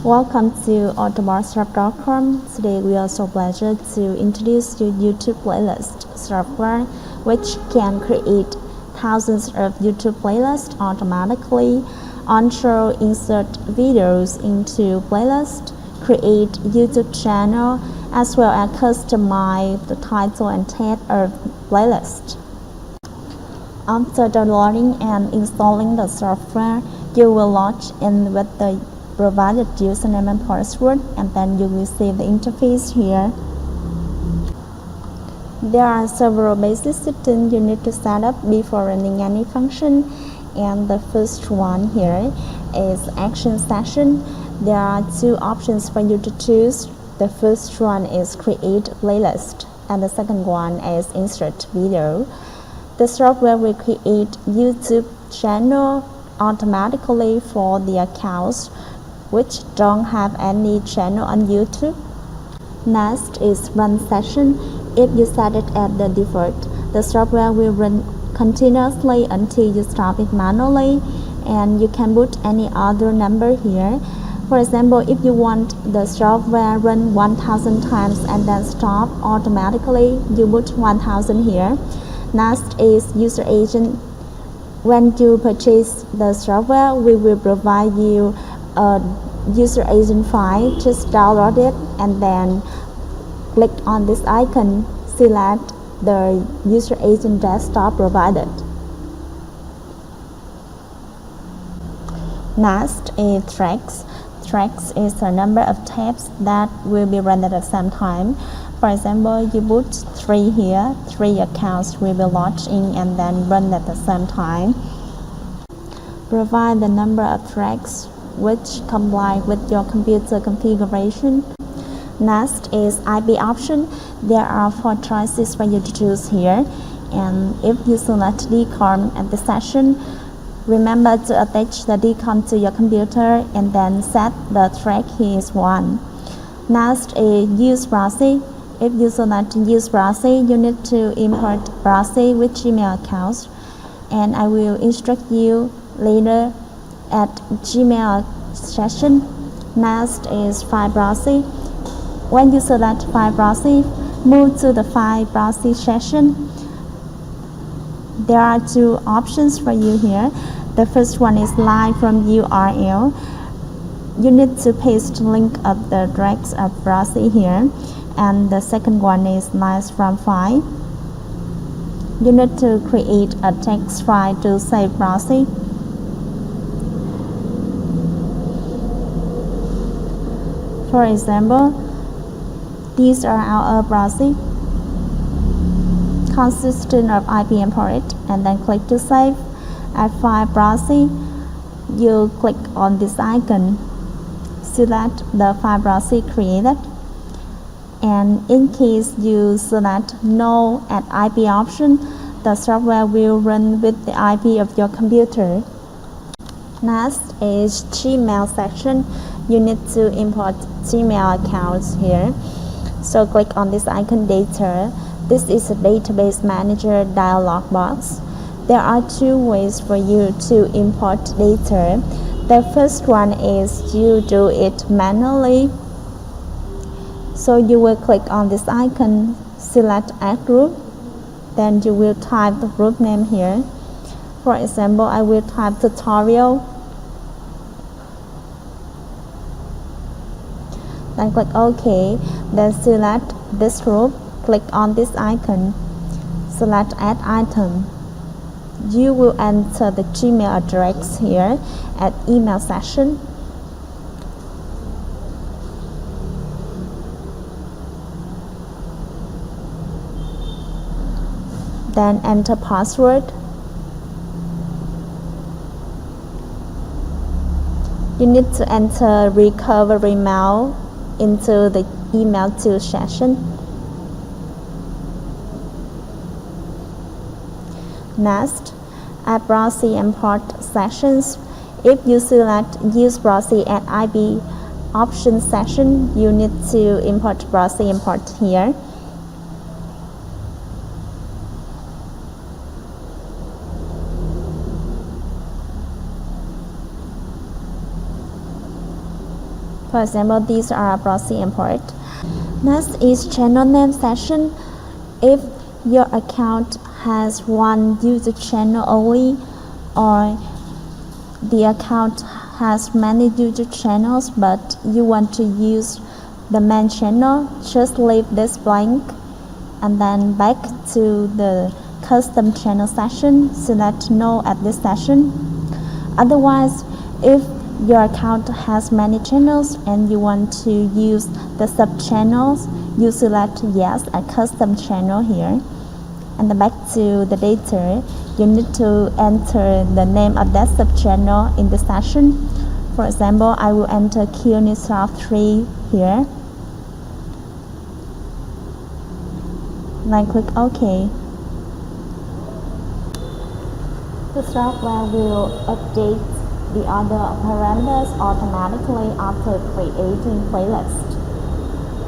Welcome to autobarshop.com. Today we are so pleased to introduce you YouTube playlist software which can create thousands of YouTube playlists automatically, onshore insert videos into playlist, create YouTube channel, as well as customize the title and tag of playlist. After downloading and installing the software, you will log in with the provided username and password, and then you will see the interface here. There are several basic settings you need to set up before running any function, and the first one here is action session. There are two options for you to choose. The first one is create playlist, and the second one is insert video. The software will create YouTube channel automatically for the accounts which don't have any channel on YouTube. Next is run session. If you set it at the default, the software will run continuously until you stop it manually, and you can put any other number here. For example, if you want the software run 1000 times and then stop automatically, you put 1000 here. Next is user agent. When you purchase the software, we will provide you a user agent file. Just download it and then click on this icon, select the user agent desktop provided. Next is tracks. Tracks is the number of tabs that will be run at the same time. For example, you put 3 here, 3 accounts will be logged in and then run at the same time. Provide the number of tracks which comply with your computer configuration. Next is IP option. There are 4 choices for you to choose here, and if you select DCOM at the session, remember to attach the DCOM to your computer and then set the track here is 1. Next is use proxy. If you select use proxy, you need to import proxy with Gmail accounts, and I will instruct you later at Gmail session. Next is file proxy. When you select file proxy, move to the file proxy session. There are 2 options for you here. The first one is live from URL. You need to paste link of the address of proxy here. And the second one is live from file. You need to create a text file to save proxy. For example, these are our proxy consisting of IP and port, and then click to save. At file proxy, you click on this icon, select the file proxy created, and in case you select no at IP option, the software will run with the IP of your computer. Next is Gmail section. You need to import Gmail accounts here. So click on this icon data. This is a database manager dialog box. There are 2 ways for you to import data. The first one is you do it manually. So you will click on this icon, select add group, then you will type the group name here. For example, I will type tutorial. Then click OK. Then select this group, click on this icon, select add item. You will enter the Gmail address here at email session. Then enter password. You need to enter recovery mail into the email to session. Next, add proxy and port sessions. If you select use proxy at IP option session, you need to import proxy and port here. For example, these are proxy import. Next is channel name section. If your account has one user channel only, or the account has many user channels but you want to use the main channel, just leave this blank and then back to the custom channel section, select no at this section. Otherwise, if your account has many channels and you want to use the sub channels, you select yes at custom channel here, and then back to the data. You need to enter the name of that sub channel in this section. For example, I will enter Q3 here. Then click OK. The software will update the other parameters automatically after creating playlist.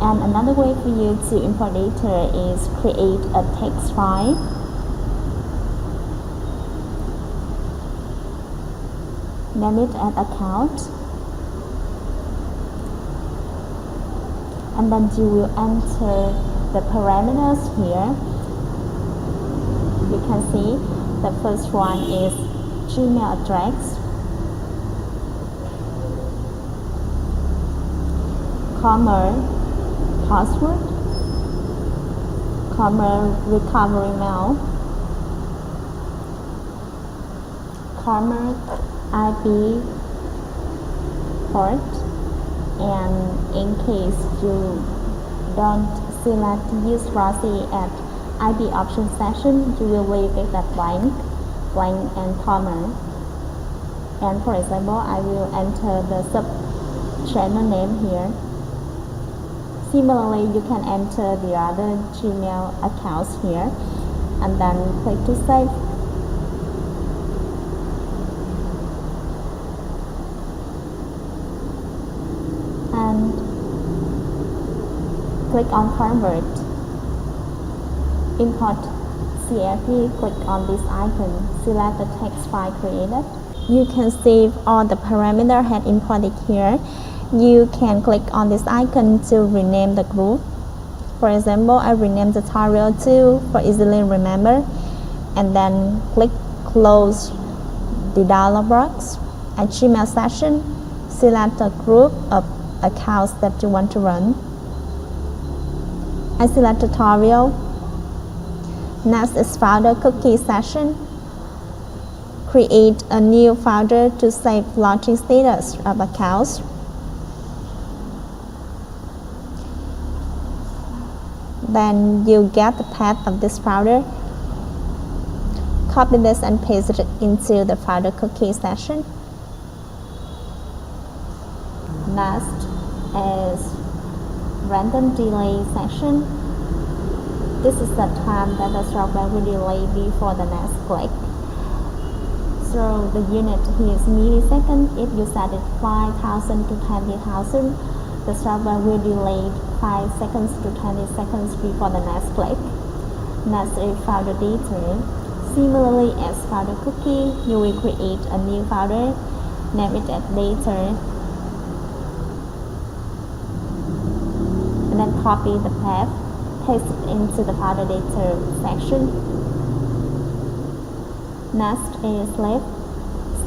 And another way for you to import data is create a text file. Name it as account. And then you will enter the parameters here. You can see the first one is Gmail address, comma password, comma recovery mail, comma IP port, and in case you don't select use proxy at IP option section, you will leave it at blank and comma. And for example, I will enter the sub channel name here. Similarly, you can enter the other Gmail accounts here and then click to save. And click on convert. Import CSV, click on this icon, select the text file created. You can save all the parameters had imported here. You can click on this icon to rename the group. For example, I rename tutorial 2 for easily remember, and then click close the dialog box. At Gmail session, select a group of accounts that you want to run. I select tutorial. Next is folder cookie session. Create a new folder to save launching status of accounts. Then you get the path of this folder. Copy this and paste it into the folder cookie session. Next is random delay section. This is the time that the software will delay before the next click. So the unit here is millisecond. If you set it 5,000 to 20,000, the software will delay 5 seconds to 20 seconds before the next click. Next is folder data. Similarly as folder cookie, you will create a new folder, name it as data, and then copy the path, paste it into the folder data section. Next is sleep.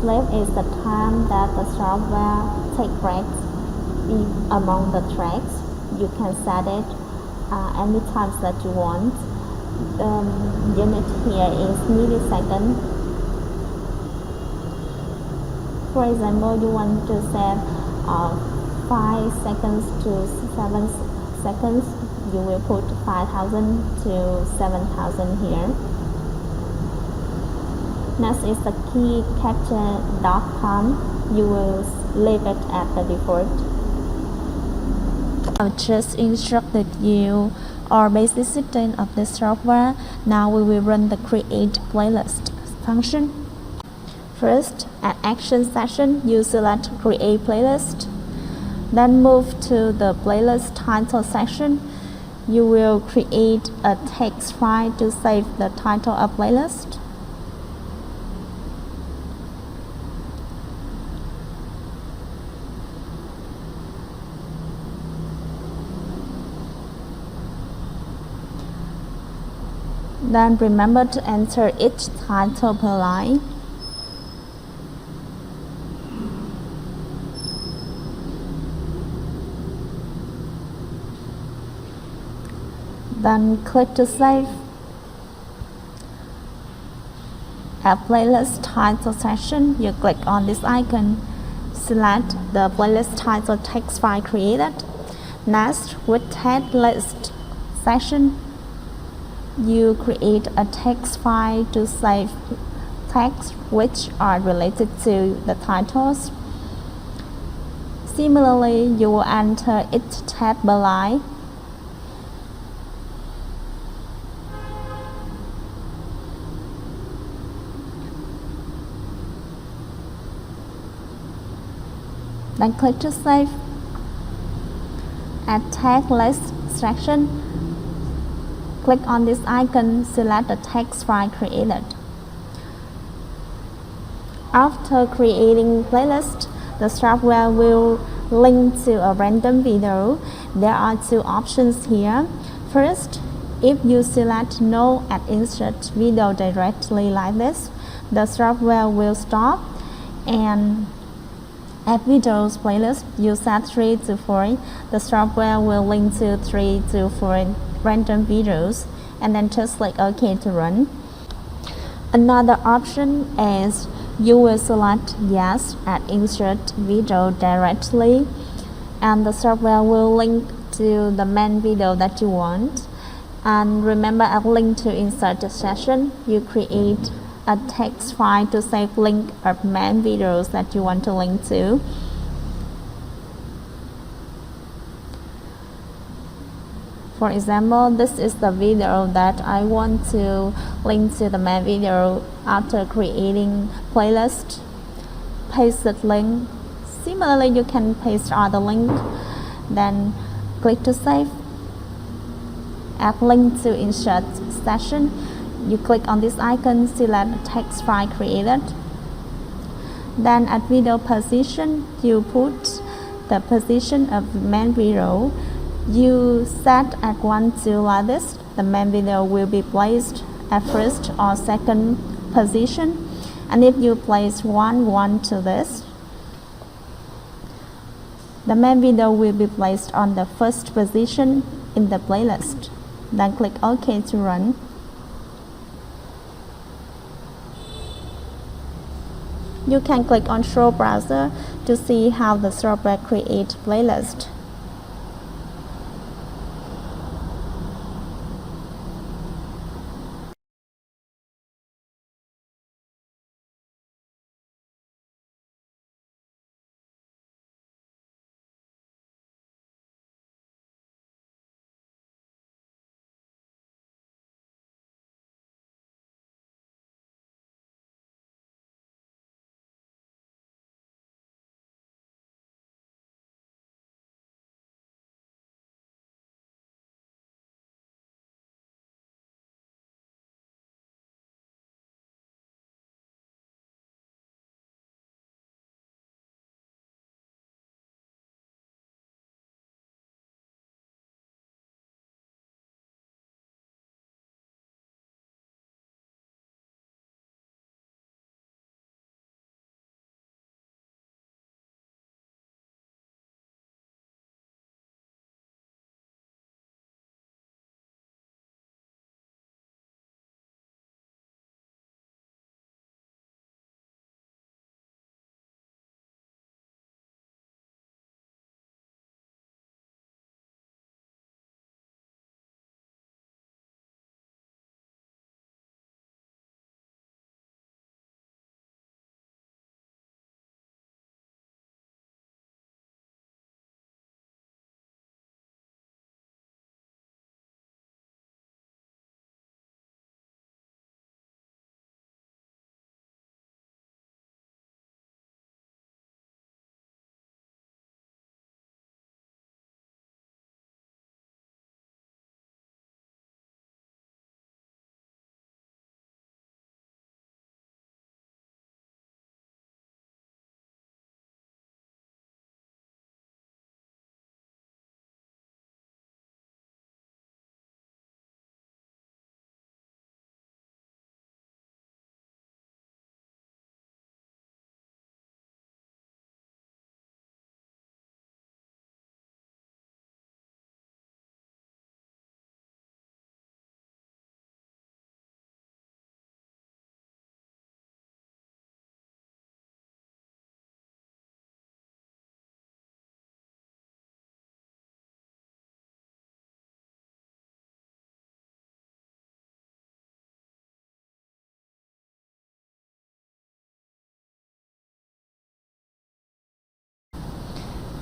Sleep is the time that the software takes breaks among the tracks. You can set it any times that you want. The unit here is millisecond. For example, you want to set 5 seconds to 7 seconds, you will put 5,000 to 7,000 here. Next is the key capture.com. You will leave it at the default. I've just instructed you our basic setting of the software. Now we will run the create playlist function. First, at action session, you select create playlist. Then move to the playlist title section. You will create a text file to save the title of playlist. Then remember to enter each title per line. Then click to save. At playlist title section, you click on this icon. Select the playlist title text file created. Next, with text list section, you create a text file to save text which are related to the titles. Similarly, you will enter each tab per line. Then click to save. At text list section, click on this icon, select the text file created. After creating playlist, the software will link to a random video. There are two options here. First, if you select no and insert video directly like this, the software will stop, and at videos playlist, you set 3 to 4. The software will link to 3 to 4 random videos, and then just click OK to run. Another option is you will select yes and insert video directly, and the software will link to the main video that you want. And remember, at link to insert session, you create a text file to save link of main videos that you want to link to. For example, this is the video that I want to link to the main video. After creating playlist, paste the link. Similarly, you can paste other link. Then click to save. Add link to insert session. You click on this icon, select the text file created. Then at video position, you put the position of the main video. You set at 1 to like this. The main video will be placed at first or second position. And if you place 1 to this, the main video will be placed on the first position in the playlist. Then click OK to run. You can click on Show Browser to see how the software creates playlist.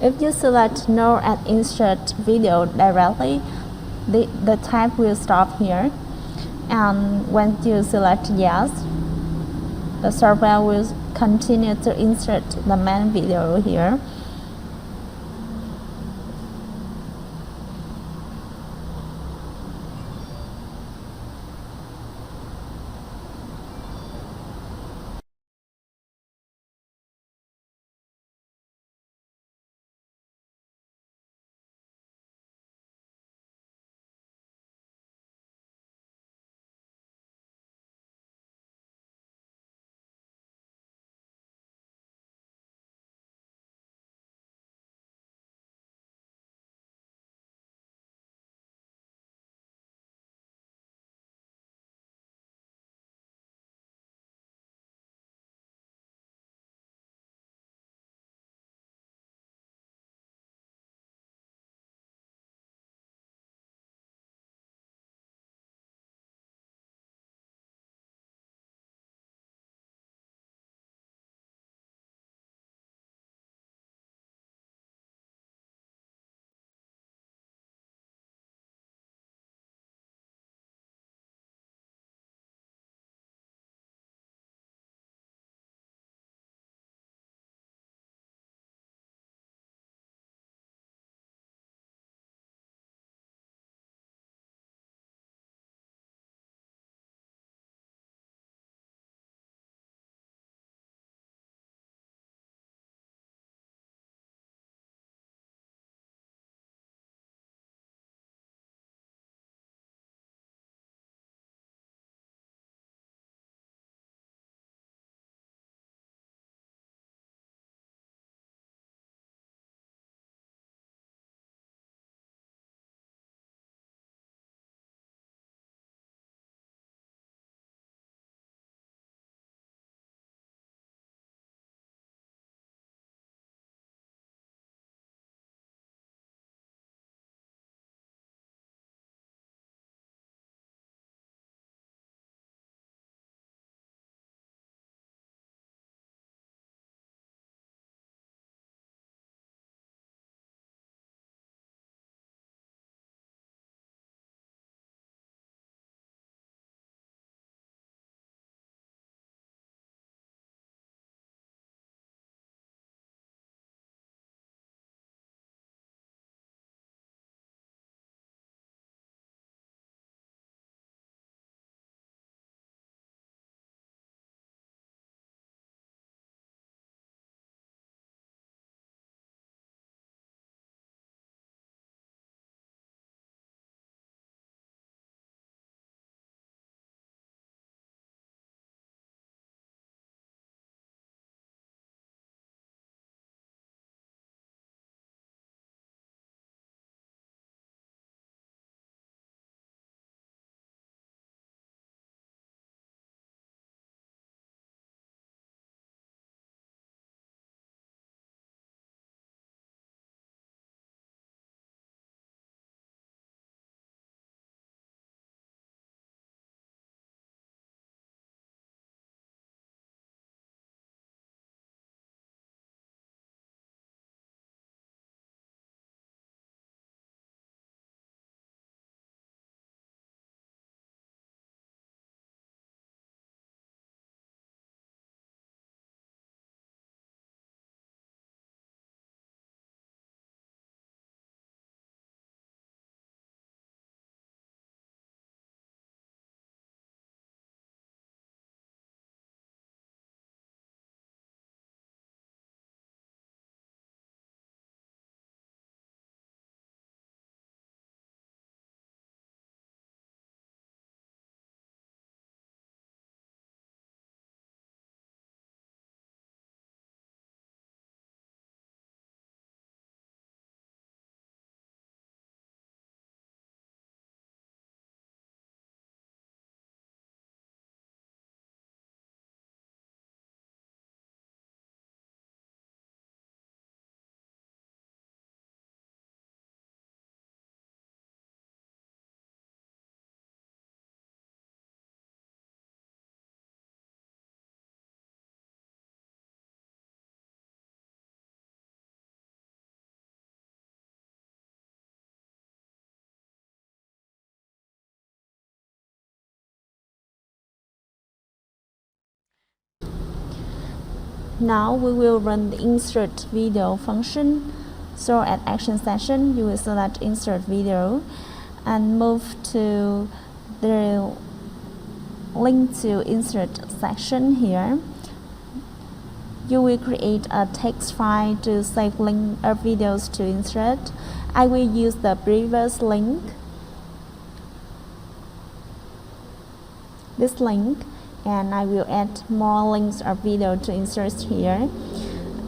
If you select No and Insert Video directly, the tab will stop here. And when you select Yes, the software will continue to insert the main video here. Now we will run the insert video function. So at action session, you will select insert video and move to the link to insert section here. You will create a text file to save link of videos to insert. I will use the previous link, this link, and I will add more links or video to insert here,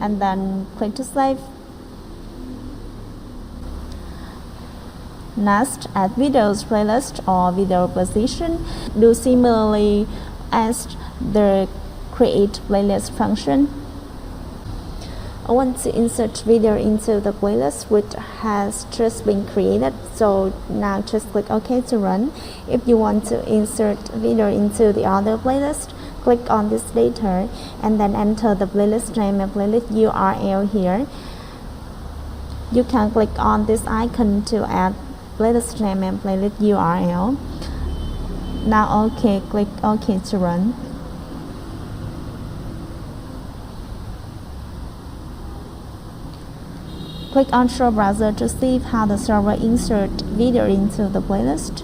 and then click to save. Next, add videos playlist or video position. Do similarly as the create playlist function. I want to insert video into the playlist which has just been created, so now just click OK to run. If you want to insert video into the other playlist, click on this data and then enter the playlist name and playlist URL here. You can click on this icon to add playlist name and playlist URL. Now OK, click OK to run. Click on Show Browser to see how the server insert video into the playlist.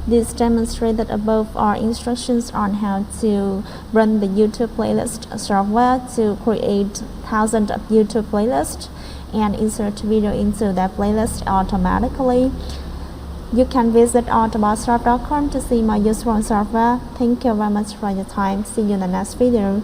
This demonstrated above are instructions on how to run the YouTube playlist software to create thousands of YouTube playlists and insert video into that playlist automatically. You can visit autobotshop.com to see more useful software. Thank you very much for your time. See you in the next video.